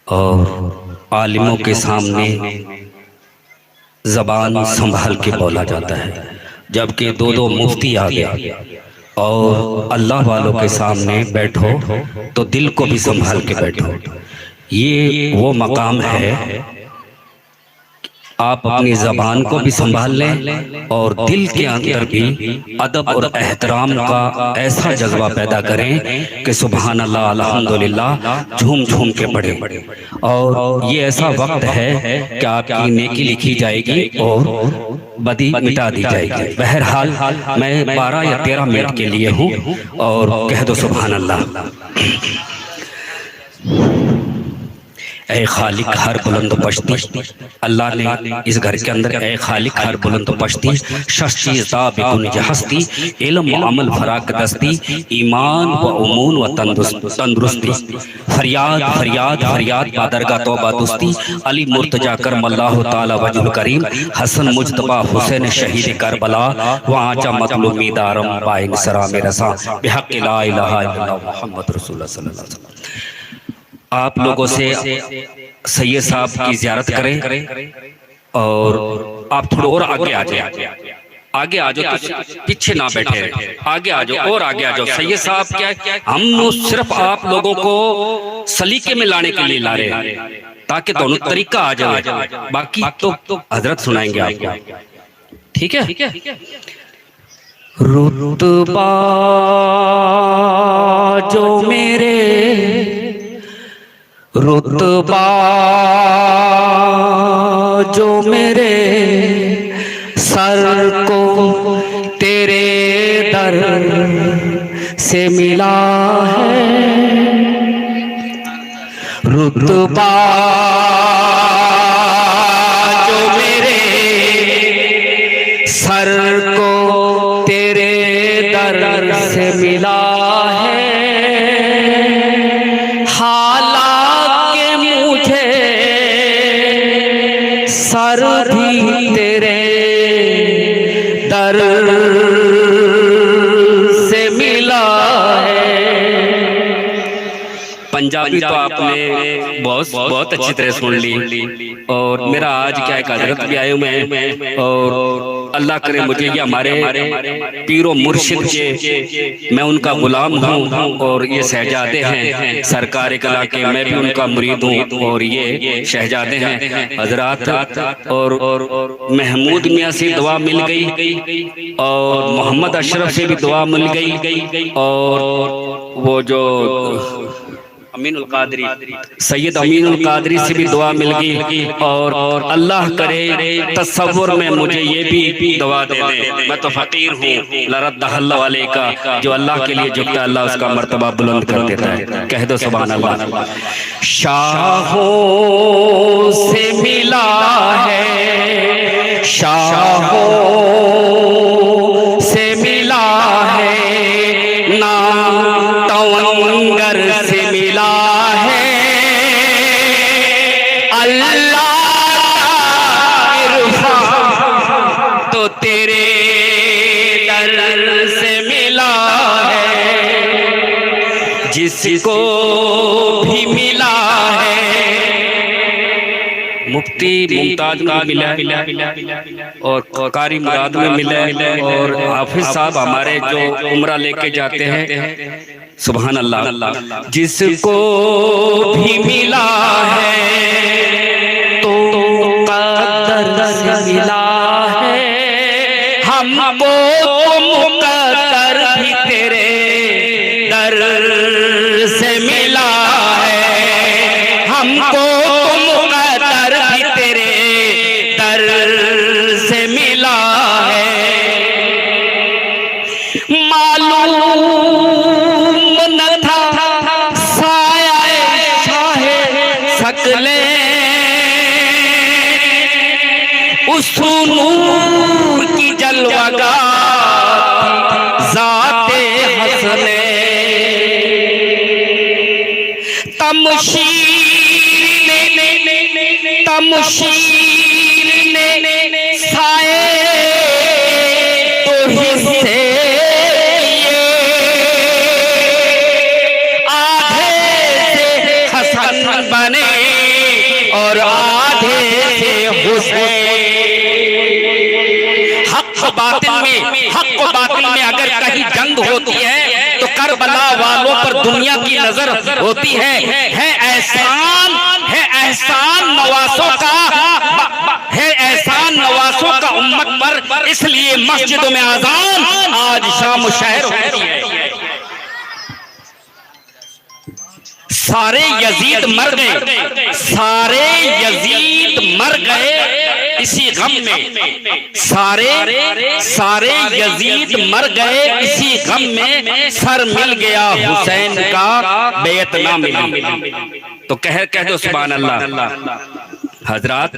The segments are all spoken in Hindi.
और आलिमों के सामने ज़बान संभाल के बोला जाता है, जबकि दो दो मुफ्ती आ गए और अल्लाह वालों के सामने बैठो तो दिल को भी संभाल के बैठो। ये वो मकाम है, आप अपनी ज़बान को भी संभाल लें और दिल के अंदर भी अदब और एहतराम का ऐसा जज्बा पैदा करें कि सुभान अल्लाह अल्हम्दुलिल्लाह झूम झूम के पढ़े। और ये ऐसा वक्त है कि आपकी नेकी लिखी जाएगी और बदी मिटा दी जाएगी। बहरहाल मैं 12 या 13 मिनट के लिए हूँ और कह दो सुभान अल्लाह। ऐ खालिक हर बुलंद पश्ती, अल्लाह ने इस घर के अंदर ऐ खालिक हर बुलंद पश्ती, शश्ता बेकुनिज हस्ती, इल्म अमल फराक दस्ती, ईमान व उमून व तंदुरुस्ती, फरियाद फरियाद फरियाद बादरगा तौबा दुस्ती, अली मुर्तजा करमल्लाहु ताला वजहुल करीम, हसन मुज्तबा हुसैन शहीद करबला, व आचा मतलूमी दारम बाइन सराम रसा, बिहक़ ला इलाहा इल्लल्लाह मुहम्मद रसूलुल्लाह सल्लल्लाहु अलैहि वसल्लम। आप लोगों से सैयद साहब की ज़ियारत करें और आप थोड़ा और आगे आ जाए, आगे आ जाओ, पीछे ना बैठे, आगे आ जाओ और आगे आ जाओ। सैयद साहब क्या हम सिर्फ आप लोगों को सलीके में लाने के लिए ला रहे हैं ताकि दोनों तरीका आ जाए, बाकी तो हजरत सुनाएंगे आपको, ठीक है। रुतबा जो मेरे, रुतबा जो मेरे सर को तेरे दर से मिला है, रुतबा जो मेरे सर को तेरे दर से मिला है, सर भी तेरे दर से मिला है। पंजाबी तो आपने बहुत अच्छी तरह सुन ली और मेरा आज क्या है हजरत भी आए हुए हैं और अल्लाह करे मुझे ये हमारे पीरो मुर्शिद के, मैं उनका गुलाम हूँ और ये शहजादे हैं सरकार कला के, मैं भी उनका मुरीद हूँ और ये शहजादे हैं हजरात। और महमूद मियाँ से दुआ मिल गई और मोहम्मद अशरफ से भी दुआ मिल गई और वो जो अमीनुल कादरी, सैयद अमीनुल कादरी से भी दुआ मिल गई और अल्लाह करे तसव्वुर में मुझे ये भी दुआ दे दे। मैं तो फकीर हूँ लरद्दहल्लाहु अलैका, जो अल्लाह के लिए झुकता है अल्लाह उसका मर्तबा बुलंद कर देता है। कह दो सुभान अल्लाह। शाहों से मिला है, शाहों से मिला है, ना तवंगर से मिला है, अल्लाह इरफान तो तेरे दर से मिला है, जिसको भी मिला है। मुफ्ती मुमताज में मिला और कारी मुराद में मिला और हाफिज साहब हमारे जो उम्रा लेके जाते हैं, सुभान अल्लाह। जिसको भी मिला है तो कदर से मिला है, हमको मुकद्दर भी तेरे दर से मिला है, हमको मुकद्दर भी तेरे दर से मिला है। मालूम उस नूर की जलवागाह ज़ाते हसने, तमशीर ने साए तो हिस्से आधे से हसन बने, और आधे से हुसैन। हक व बातिल में अगर कहीं जंग होती है तो करबला वालों पर दुनिया की नजर होती है एहसान नवासों का उम्मत पर, इसलिए मस्जिदों में अजान आज शाम शहर होती है। सारे यजीद मर गए इसी गम में, सारे यजीद मर गए इसी गम में, सर मिल गया हुसैन का बेयत ना मिली। तो कह दो सुभान अल्लाह। हजरात,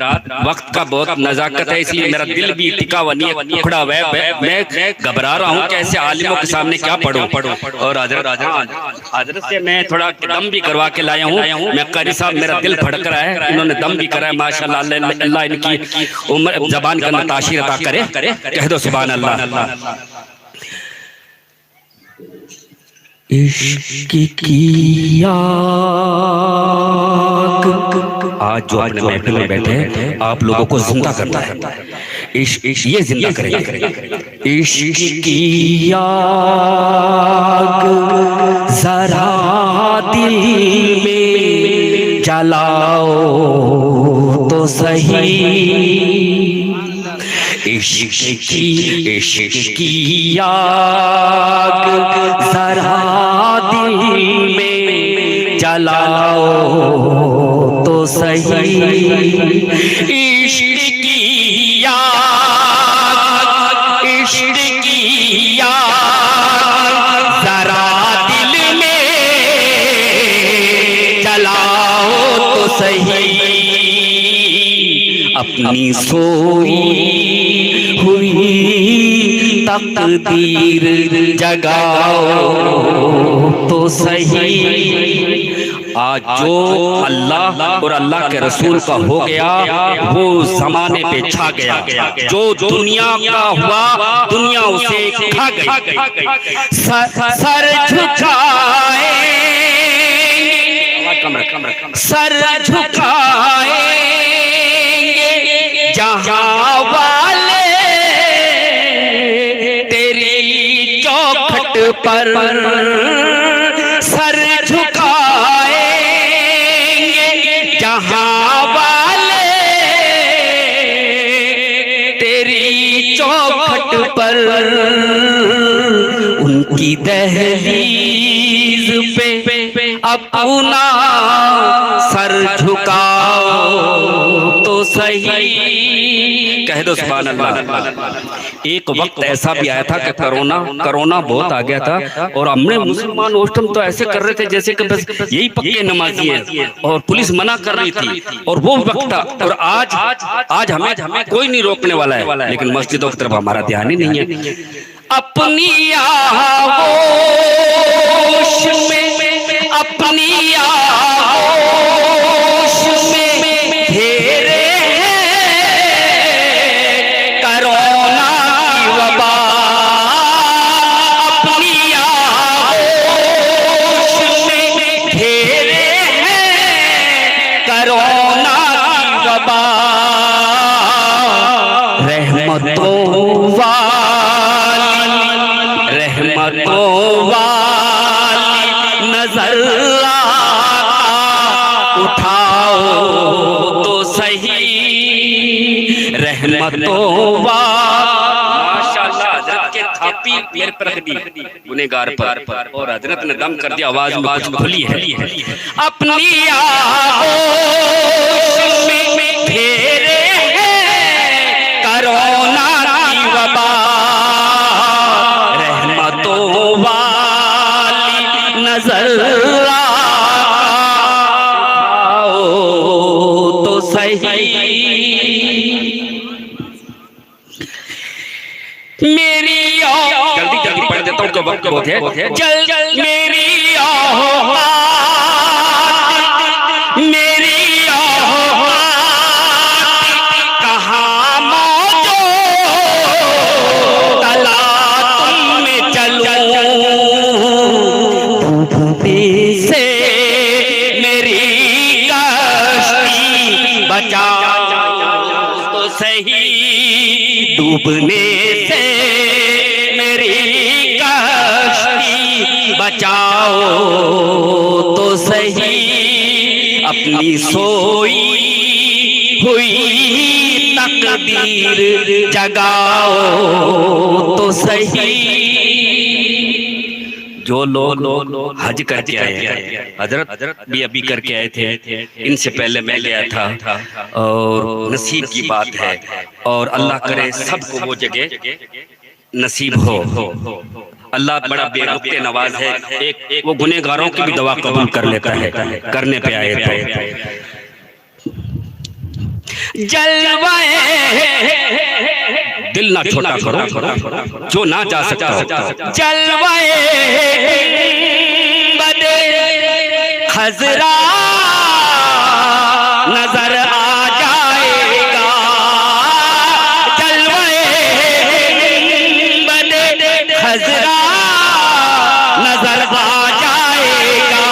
वक्त का बहुत नजाकत है, इसलिए मेरा दिल भी टिका हुआ नहीं है, टुकड़ा हुआ है। मैं घबरा रहा हूँ कैसे आलिमों के सामने क्या पढ़ूं। और हजरत से मैं थोड़ा दम भी करवा के लाया हूँ। मैं कारी साहब, मेरा दिल फड़क रहा है, इन्होंने दम भी करा है माशाल्लाह। अल्लाह इनकी उम्र जबान का ताशीर अता करे। कह दो सुभान अल्लाह। इश्क की आग आज जो अपने महफिल में बैठे हैं आप लोगों को जिंदा करता है। इश्क ये जिंदा करेंगे। इश्क की आग जरा दिल में जलाओ तो सही, इश्क की आग जरा दिल में जलाओ तो सही, इश्क की आग जरा दिल में जलाओ तो सही, अपनी सोई हुई तकदीर जगाओ तो सही। आज जो अल्लाह और अल्लाह के रसूल का हो गया वो जमाने पे छा गया, जो दुनिया का हुआ दुनिया उसे खा गई। सर झुकाए, सर झुकाए जहां वाले तेरी चौखट पर, सर झुकाएंगे जहां वाले तेरी चौखट पर, उनकी दहलीज पे अपना सर झुकाओ तो सही। कह दो सुभान अल्लाह। एक वक्त ऐसा भी आया था कि कोरोना बहुत आ गया था और हमने मुसलमान उस टाइम तो ऐसे कर रहे थे जैसे कि बस यही पक्के नमाजी हैं और पुलिस मना कर रही थी और वो वक्त था। और आज हमें कोई नहीं रोकने वाला है, लेकिन मस्जिदों की तरफ हमारा ध्यान ही नहीं है। अपनी आगोश में, अपनी आगोश में घेरे कोरोना की वबा, अपनी आगोश में घेरे कोरोना की वबा, रहमतों वाली नजर उठाओ तो सही, रहमतों माशाअल्लाह। हजरत के थापी मेरे पर रख दी गुनहगार पर और हजरत ने दम कर दिया, आवाज में कुछ खुली है। अपनी आगोश में घेरे कोरोना की वबा, वाली नजर आओ तो सही। मेरी जल्दी पढ़ देता हूँ, वक्त बहुत है। जल्दी मेरी बचाओ तो सही, डूबने से मेरी कश्ती बचाओ तो सही, अपनी सोई हुई तकदीर जगाओ तो सही। जो लोग हज करके आए हैं, हजरत भी अभी करके आए थे, इनसे पहले मैं गया था, और नसीब की बात है, और अल्लाह करे सबको वो जगह नसीब हो। अल्लाह बड़ा बेरुख्ते नवाज है, एक वो गुनहगारों की भी दुआ कबूल कर लेता है, करने पे आए थे। जलवाए दिल ना छोटा करो, जो ना जा सकता। जलवाए बदे खजरा नजर आ जाएगा, जलवाए बदे खजरा नजर आ जाएगा।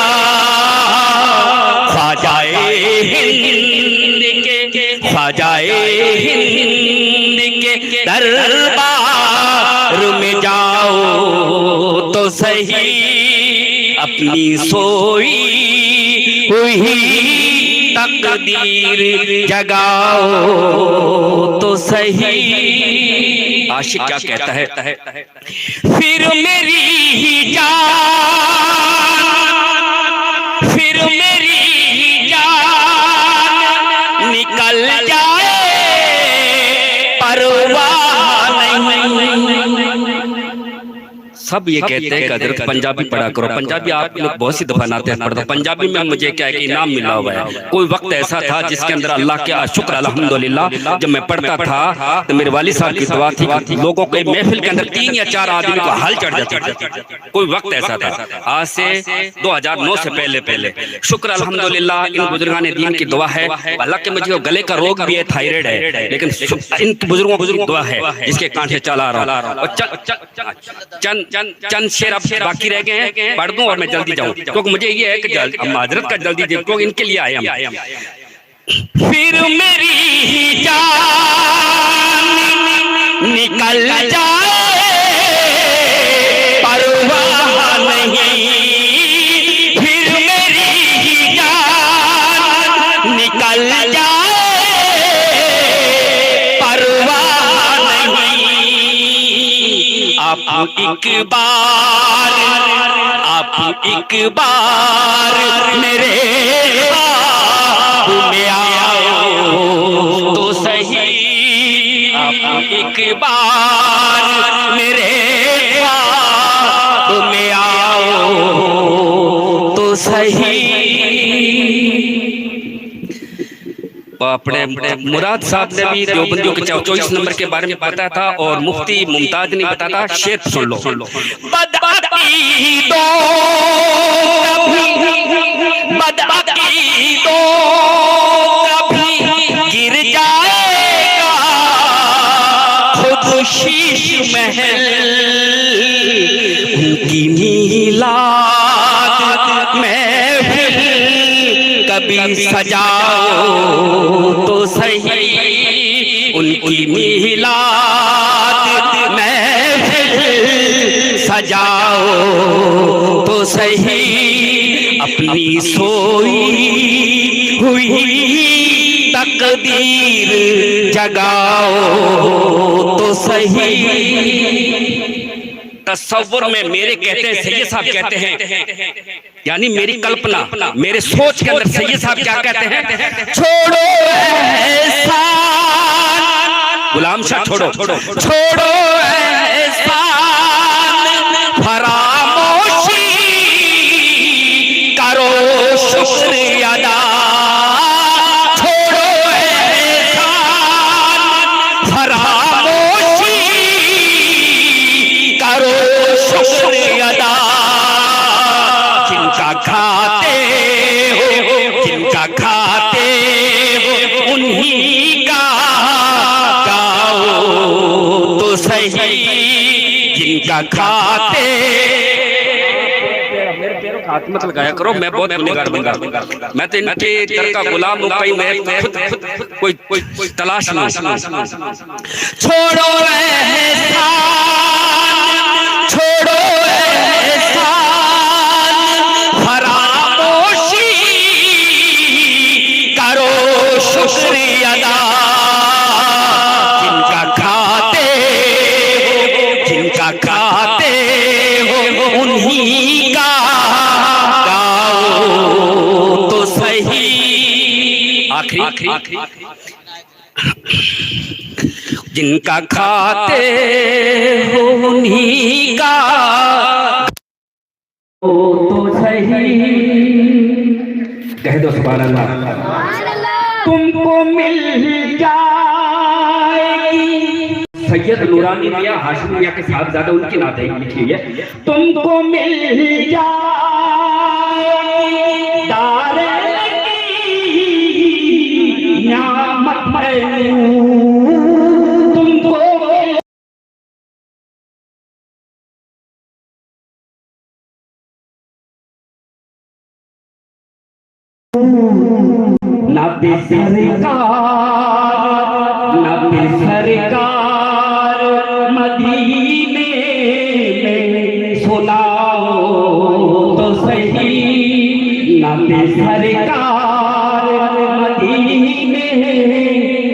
ख्वाजाए हिंद के, ख्वाजाए हिंद के दरबार में जाओ तो सही, अपनी सोई हुई तकदीर जगाओ तो सही। आशिक क्या कहता है? फिर मेरी ही जान, फिर मेरी ही जान निकल जाए परवाह नहीं। सब ये कहते हैं कि हजरत पंजाबी पढ़ा करो। पंजाबी आप लोग बहुत सी दफा नाते हैं पढ़ते, पंजाबी में मुझे क्या है कि इनाम मिला हुआ है। कोई वक्त ऐसा था जिसके अंदर अल्लाह के शुक्र अल्हम्दुलिल्लाह, जब मैं पढ़ता था तो मेरे वालिद साहब की दुआ थी कि लोगों के महफिल के अंदर 3 या 4 आदमी को हल चढ़ जाता था। कोई वक्त ऐसा था, आज से 2009 से पहले। शुक्र अल्हम्दुलिल्लाह इन बुजुर्गान दीन की दुआ है। हालांकि मुझे गले का रोग भी है, थायराइड है, लेकिन इन बुजुर्गों की दुआ है जिसके कांटे चला रहा हूँ। चंद शेर अब बाकी रह गए हैं, पढ़ दूं और मैं जल्दी जाऊं, क्योंकि मुझे ये है कि हजरत का जल्दी क्योंकि इनके लिए आए हम। फिर मेरी ही जान निकल जाए परवाह नहीं, फिर मेरी ही जान निकल जाए परवाह नहीं। आप एक बार मेरे ख्वाब में आओ तो सही, आप एक बार मेरे ख्वाब में आओ तो सही। अपने मुराद साहब ने भी देवबंदियों के 24 नंबर के बारे में बताया था, और मुफ्ती मुमताज ने बताया था। शेर सुन लो। बदअकीदों कभी गिर जाएगा खुद शीश महल, उनकी मीलाद महफिल कभी सजाओ तो सही, उनकी मीलाद महफिल सजाओ तो सही, अपनी सोई हुई तकदीर जगाओ तो सही। तसव्वुर में मेरे कहते हैं, सैयद साहब कहते हैं, यानी मेरी कल्पना, मेरे सोच के अंदर सैयद साहब क्या कहते हैं? छोड़ो ऐसा गुलाम शाह, छोड़ो ऐसा फरामोशी करो शुक्र अदा, छोड़ो ऐसा फरामोशी करो शुक्र अदा। जिनका खाते हो उन्हीं का गाओ तो सही, जिनका खाते हाथ मत लगाया करो, मैं बहुत गुनहगार बंदा, मैं तो इनके दर का गुलाम हूं, कहीं मैं खुद कोई तलाश ना। छोड़ो एहसान, छोड़ो एहसान, फरामोशी करो शुक्रिया अदा, जिनका खाते हो उन्हीं का गाओ तो सही। आखिरी जिनका खाते हो उन्हीं का तो सही। कह दो सुभान अल्लाह। तुमको मिल जाएगी, सैयद नूरानी मियां हाशिम मियां के साहबजादा उनकी नात है लिखी है। तुमको मिल जाएगी दारे की नियामत में, तुमको नबी सरकार मदीने में सुनाओ तो सही, नबी सरकार मदीने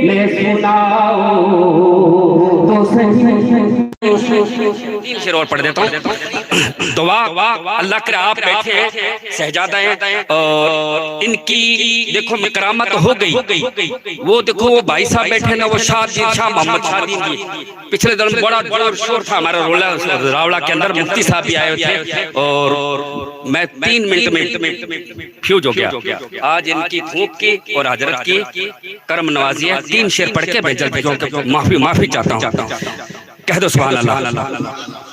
में सुनाओ तो सही। तीन शेर और पढ़ देता हूँ। दुआ अल्लाह करे आप बैठे शहजादा हैं और इनकी देखो करामत हो गई। वो देखो वो भाई साहब बैठे ना, वो शाह मोहम्मद शादीन जी, पिछले दिन बड़ा जोर शोर था हमारा रावला के अंदर, मुफ्ती साहब भी आए थे और मैं 3 मिनट में फ्यूज हो गया। आज इनकी फूंक की और हजरत की करम नवाजी है। 3 शेर पढ़ के मैं जल्दी माफी चाहता हूँ। कह दो सुभान अल्लाह।